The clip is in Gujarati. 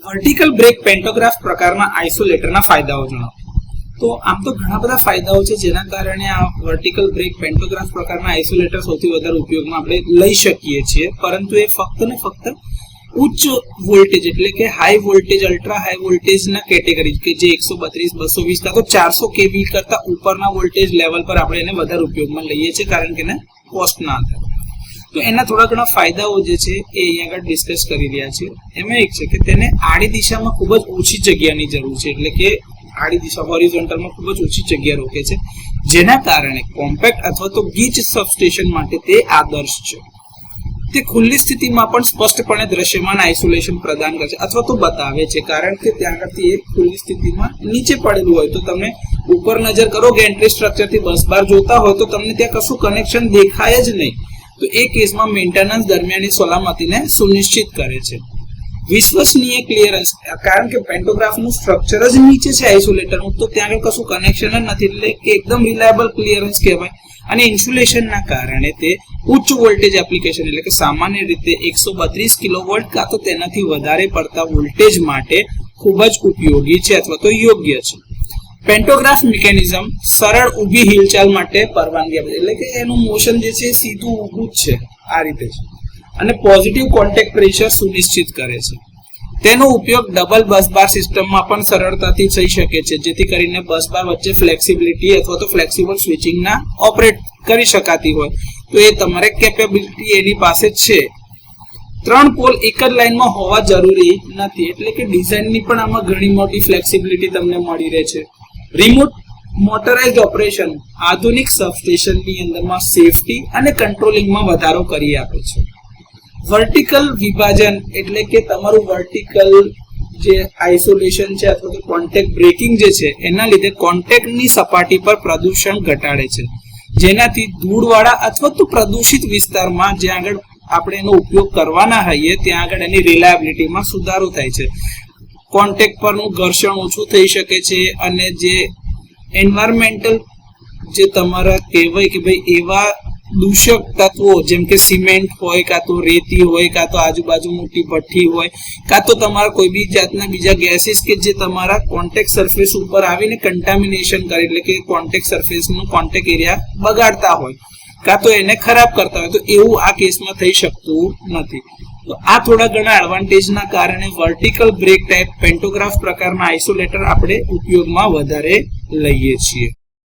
વર્ટિકલ બ્રેક પેન્ટોગ્રાફ પ્રકારના આઇસોલેટરના ફાયદાઓ જણાવો. તો આમ તો ઘણા બધા ફાયદાઓ છે જેના કારણે આ વર્ટિકલ બ્રેક પેન્ટોગ્રાફ પ્રકારના આઇસોલેટર સૌથી વધારે ઉપયોગમાં આપણે લઈ શકીએ છીએ, પરંતુ એ ફક્ત ને ફક્ત ઉચ્ચ વોલ્ટેજ એટલે કે હાઈ વોલ્ટેજ, અલ્ટ્રા હાઈ વોલ્ટેજના કેટેગરી કે જે 132, 220 કાં તો 400 કેવી કરતા ઉપરના વોલ્ટેજ લેવલ પર આપણે એને વધારે ઉપયોગમાં લઈએ છીએ, કારણ કે એને કોસ્ટ ના થાય. તો એના થોડા ઘણા ફાયદાઓ જે છે એ અહીંયા આગળ ડિસ્કસ કરી રહ્યા છે. એમાં એક છે કે તેને આડી દિશામાં ખૂબ જ ઓછી જગ્યાની જરૂર છે, એટલે કે આડી દિશા હોરિઝોન્ટલમાં ખૂબ જ ઓછી જગ્યા રોકે છે, જેના કારણે કોમ્પેક્ટ અથવા તો ગીચ સબસ્ટેશન માટે તે આદર્શ છે. તે ખુલ્લી સ્થિતિમાં પણ સ્પષ્ટપણે દ્રશ્યમાન આઇસોલેશન પ્રદાન કરે છે અથવા તો બતાવે છે, કારણ કે ત્યાં આગળથી એક ખુલ્લી સ્થિતિમાં નીચે પડેલું હોય તો તમે ઉપર નજર કરો ગેન્ટ્રી સ્ટ્રક્ચરથી બસ બાર જોતા હોય તો તમને ત્યાં કશું કનેક્શન દેખાય જ નહીં. તો એ કેસમાં મેન્ટેનન્સ દરમિયાનની સલામતીને સુનિશ્ચિત કરે છે. વિશ્વસનીય ક્લિયરન્સ, કારણ કે પેન્ટોગ્રાફનું સ્ટ્રક્ચર જ નીચે છે આઇસોલેટરનું, તો ત્યાં આગળ કશું કનેક્શન જ નથી, એટલે કે એકદમ રિલાયબલ ક્લિયરન્સ કહેવાય. અને ઇન્સ્યુલેશનના કારણે તે ઉચ્ચ વોલ્ટેજ એપ્લિકેશન એટલે કે સામાન્ય રીતે 132 કિલોવોલ્ટ કાં તો તેનાથી વધારે પડતા વોલ્ટેજ માટે ખૂબ જ ઉપયોગી છે અથવા તો યોગ્ય છે. પેન્ટોગ્રાફ મિકેનિઝમ સરળ ઊભી હિલચાલ માટે પરવાનગી આપે છે, એટલે કે એનું મોશન જે છે સીધું ઊભું જ છે આ રીતે છે. અને પોઝિટિવ કોન્ટેક્ટ પ્રેશર સુનિશ્ચિત કરે છે. તેનો ઉપયોગ ડબલ બસ બાર સિસ્ટમમાં પણ સરળતાથી થઈ શકે છે, જેથી કરીને બસ બાર વચ્ચે ફ્લેક્સિબિલિટી અથવા તો ફ્લેક્સિબલ સ્વિચિંગના ઓપરેટ કરી શકાતી હોય તો એ તમારે કેપેબિલિટી એની પાસે છે. 3 પોલ એક જ લાઇનમાં હોવા જરૂરી નથી, એટલે કે ડિઝાઇનની પણ આમાં ઘણી મોટી ફ્લેક્સિબિલિટી તમને મળી રહે છે. રિમોટ મોટરાઇઝ્ડ ઓપરેશન આધુનિક સબસ્ટેશનની અંદરમાં સેફટી અને કંટ્રોલિંગમાં વધારો કરી આપે છે. વર્ટિકલ વિભાજન એટલે કે તમારું વર્ટિકલ જે આઇસોલેશન છે અથવા તો કોન્ટેક્ટ બ્રેકિંગ જે છે એના લીધે કોન્ટેક્ટની સપાટી પર પ્રદૂષણ ઘટાડે છે, જેનાથી ધૂળવાળા અથવા તો પ્રદૂષિત વિસ્તારમાં જ્યાં આગળ આપણે એનો ઉપયોગ કરવાના હોઈએ ત્યાં આગળ એની રિલાયબિલિટીમાં સુધારો થાય છે. કોન્ટેક્ટ પરનું ઘર્ષણ ઓછું થઈ શકે છે અને જે એન્વાયરમેન્ટલ જે તમારા કહેવાય કે ભાઈ એવા દૂષક તત્વો જેમ કે સિમેન્ટ હોય કાં તો રેતી હોય કાં તો આજુબાજુ મોટી ભઠ્ઠી હોય કાં તો તમારા કોઈ બી જાતના બીજા ગેસીસ કે જે તમારા કોન્ટેક્ટ સરફેસ ઉપર આવીને કન્ટામિનેશન કરે એટલે કે કોન્ટેક્ટ સરફેસનો કોન્ટેક્ટ એરિયા બગાડતા હોય કાં તો એને ખરાબ કરતા હોય, તો એવું આ કેસમાં થઈ શકતું નથી. તો આ થોડા ઘણા એડવાન્ટેજના કારણે વર્ટિકલ બ્રેક ટાઈપ પેન્ટોગ્રાફ પ્રકારના આઇસોલેટર આપણે ઉપયોગમાં વધારે લઈએ છીએ.